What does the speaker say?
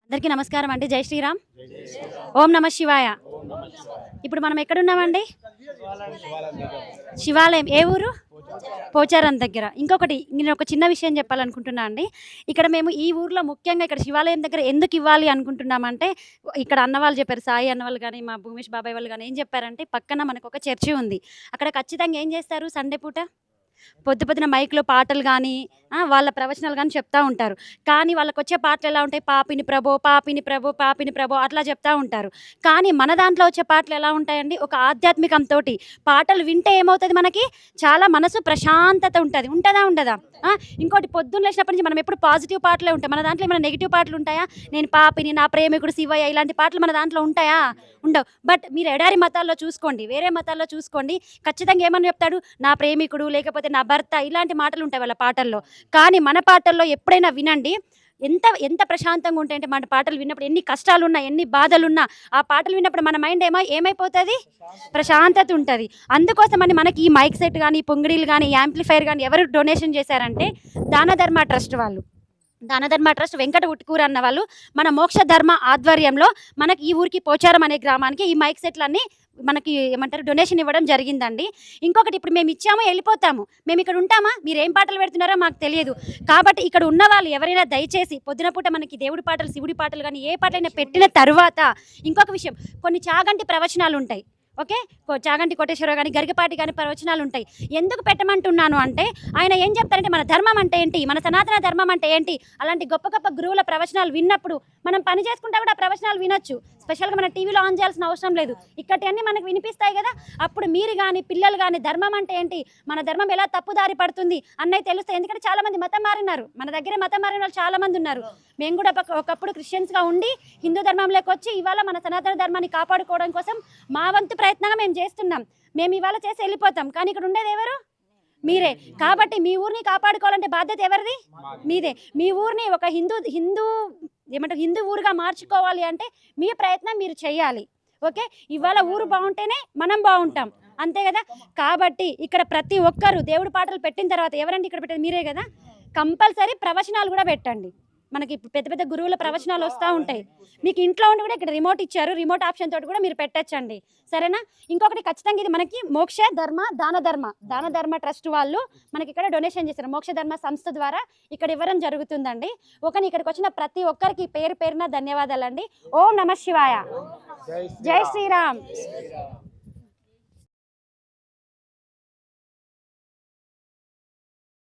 అందరికీ నమస్కారం అండి. జై శ్రీరామ్. ఓం నమ శివాయ. ఇప్పుడు మనం ఎక్కడున్నామండి? శివాలయం. ఏ ఊరు? పోచారం దగ్గర. ఇంకొకటి నేను ఒక చిన్న విషయం చెప్పాలనుకుంటున్నా అండి. ఇక్కడ మేము ఈ ఊర్లో ముఖ్యంగా ఇక్కడ శివాలయం దగ్గర ఎందుకు ఇవ్వాలి అనుకుంటున్నామంటే, ఇక్కడ అన్నవాళ్ళు చెప్పారు. సాయి అన్నవాళ్ళు గాని, మా భూమేష్ బాబాయ్ వాళ్ళు గాని ఏం చెప్పారంటే, పక్కన మనకొక చర్చి ఉంది. అక్కడ ఖచ్చితంగా ఏం చేస్తారు సండే పూట? పొద్దు పొద్దున మైక్‌లో పాటలు గానీ, వాళ్ళ ప్రవచనాలు గానీ చెప్తా ఉంటారు. కానీ వాళ్ళకొచ్చే పాటలెలా ఉంటాయి? పాపిని ప్రభో, పాపిని ప్రభో, పాపిని ప్రభో అట్లా చెప్తా ఉంటారు. కానీ మన దాంట్లో వచ్చే పాటలెలా ఉంటాయండి? ఒక ఆధ్యాత్మికంతోటి పాటలు వింటే ఏమవుతది మనకి? చాలా మనసు ప్రశాంతత ఉంటది. ఉంటదా? ఉండదా? ఇంకోటి పొద్దున్న లేచినప్పటి నుంచి మనం ఎప్పుడు పాజిటివ్ పాటలే ఉంటాయి. మన దాంట్లో ఏమైనా నెగెటివ్ పాటలుంటాయా? నేను పాపిని, నా ప్రేమికుడు శివయ్య ఇలాంటి పాటలు మన దాంట్లో ఉంటాయా? ఉండవు. బట్ మీరు ఎడారి మతాల్లో చూసుకోండి, వేరే మతాల్లో చూసుకోండి, ఖచ్చితంగా ఏమని చెప్తాడు? నా ప్రేమికుడు, లేకపోతే నా భర్త ఇలాంటి మాటలుంటాయి వాళ్ళ పాటల్లో. కానీ మన పాటల్లో ఎప్పుడైనా వినండి, ఎంత ఎంత ప్రశాంతంగా ఉంటాయంటే మన పాటలు విన్నప్పుడు ఎన్ని కష్టాలున్నా, ఎన్ని బాధలున్నా ఆ పాటలు విన్నప్పుడు మన మైండ్ ఏమైపోతది? ప్రశాంతత ఉంటది. అందుకోసమని మనకి ఈ మైక్ సెట్ గానీ, పొంగిడీలు గానీ, యాంప్లిఫైయర్ గానీ ఎవరు డొనేషన్ చేశారంటే దాన ధర్మ ట్రస్ట్ వాళ్ళు. దానధర్మ ట్రస్ట్ వెంకట ఉట్కూరు అన్న వాళ్ళు మన మోక్ష ధర్మ ఆధ్వర్యంలో మనకి ఈ ఊరికి పోచారం అనే గ్రామానికి ఈ మైక్ సెట్లన్నీ మనకి ఏమంటారు డొనేషన్ ఇవ్వడం జరిగిందండి. ఇంకొకటి ఇప్పుడు మేము ఇచ్చాము వెళ్ళిపోతాము. మేము ఇక్కడ ఉంటామా? మీరు ఏం పాటలు పెడుతున్నారో మాకు తెలియదు. కాబట్టి ఇక్కడ ఉన్న వాళ్ళు ఎవరైనా దయచేసి పొద్దున పూట మనకి దేవుడి పాటలు, శివుడి పాటలు కానీ ఏ పాటలైనా పెట్టిన తరువాత ఇంకొక విషయం, కొన్ని చాగంటి ప్రవచనాలు ఉంటాయి. ఓకే, చాగంటి కోటేశ్వరరావు కానీ, గరికపాటి కానీ ప్రవచనాలు ఉంటాయి. ఎందుకు పెట్టమంటున్నాను అంటే ఆయన ఏం చెప్తారంటే మన ధర్మం అంటే ఏంటి, మన సనాతన ధర్మం అంటే ఏంటి, అలాంటి గొప్ప గొప్ప గురువుల ప్రవచనాలు విన్నప్పుడు మనం పని చేసుకుంటా కూడా ఆ ప్రవచనాలు వినొచ్చు. స్పెషల్గా మన టీవీలో ఆన్ చేయాల్సిన అవసరం లేదు. ఇక్కడన్నీ మనకు వినిపిస్తాయి కదా. అప్పుడు మీరు కానీ పిల్లలు కానీ ధర్మం అంటే ఏంటి, మన ధర్మం ఎలా తప్పుదారి పడుతుంది అన్నవి తెలుస్తాయి. ఎందుకంటే చాలా మంది మతం మారినారు, మన దగ్గర మతం మారిన వాళ్ళు చాలా మంది ఉన్నారు. మేము కూడా ఒకప్పుడు క్రిస్టియన్స్గా ఉండి హిందూ ధర్మంలోకి వచ్చి ఇవాళ మన సనాతన ధర్మాన్ని కాపాడుకోవడం కోసం మా వంతు ప్రయత్నంగా మేము చేస్తున్నాం. మేము ఇవాళ చేసి వెళ్ళిపోతాం, కానీ ఇక్కడ ఉండేది ఎవరు? మీరే. కాబట్టి మీ ఊరిని కాపాడుకోవాలంటే బాధ్యత ఎవరిది? మీదే. మీ ఊరిని ఒక హిందూ ఏమంటారు హిందూ ఊరుగా మార్చుకోవాలి అంటే మీ ప్రయత్నం మీరు చేయాలి. ఓకే, ఇవాళ ఊరు బాగుంటేనే మనం బాగుంటాం, అంతే కదా. కాబట్టి ఇక్కడ ప్రతి ఒక్కరు దేవుడి పాటలు పెట్టిన తర్వాత ఎవరండి ఇక్కడ పెట్టేది? మీరే కదా. కంపల్సరీ ప్రవచనాలు కూడా పెట్టండి. మనకి పెద్ద పెద్ద గురువుల ప్రవచనాలు వస్తూ ఉంటాయి. మీకు ఇంట్లో ఉండి కూడా ఇక్కడ రిమోట్ ఇచ్చారు, రిమోట్ ఆప్షన్ తోటి కూడా మీరు పెట్టచ్చండి, సరేనా. ఇంకొకటి ఖచ్చితంగా ఇది మనకి మోక్ష ధర్మ దాన ధర్మ ట్రస్ట్ వాళ్ళు మనకి ఇక్కడ డొనేషన్ చేశారు. మోక్ష ధర్మ సంస్థ ద్వారా ఇక్కడ ఇవ్వడం జరుగుతుందండి. ఒకని ఇక్కడికి వచ్చిన ప్రతి ఒక్కరికి పేరు పేరున ధన్యవాదాలండి. ఓం నమ శివాయ. జై శ్రీరామ్.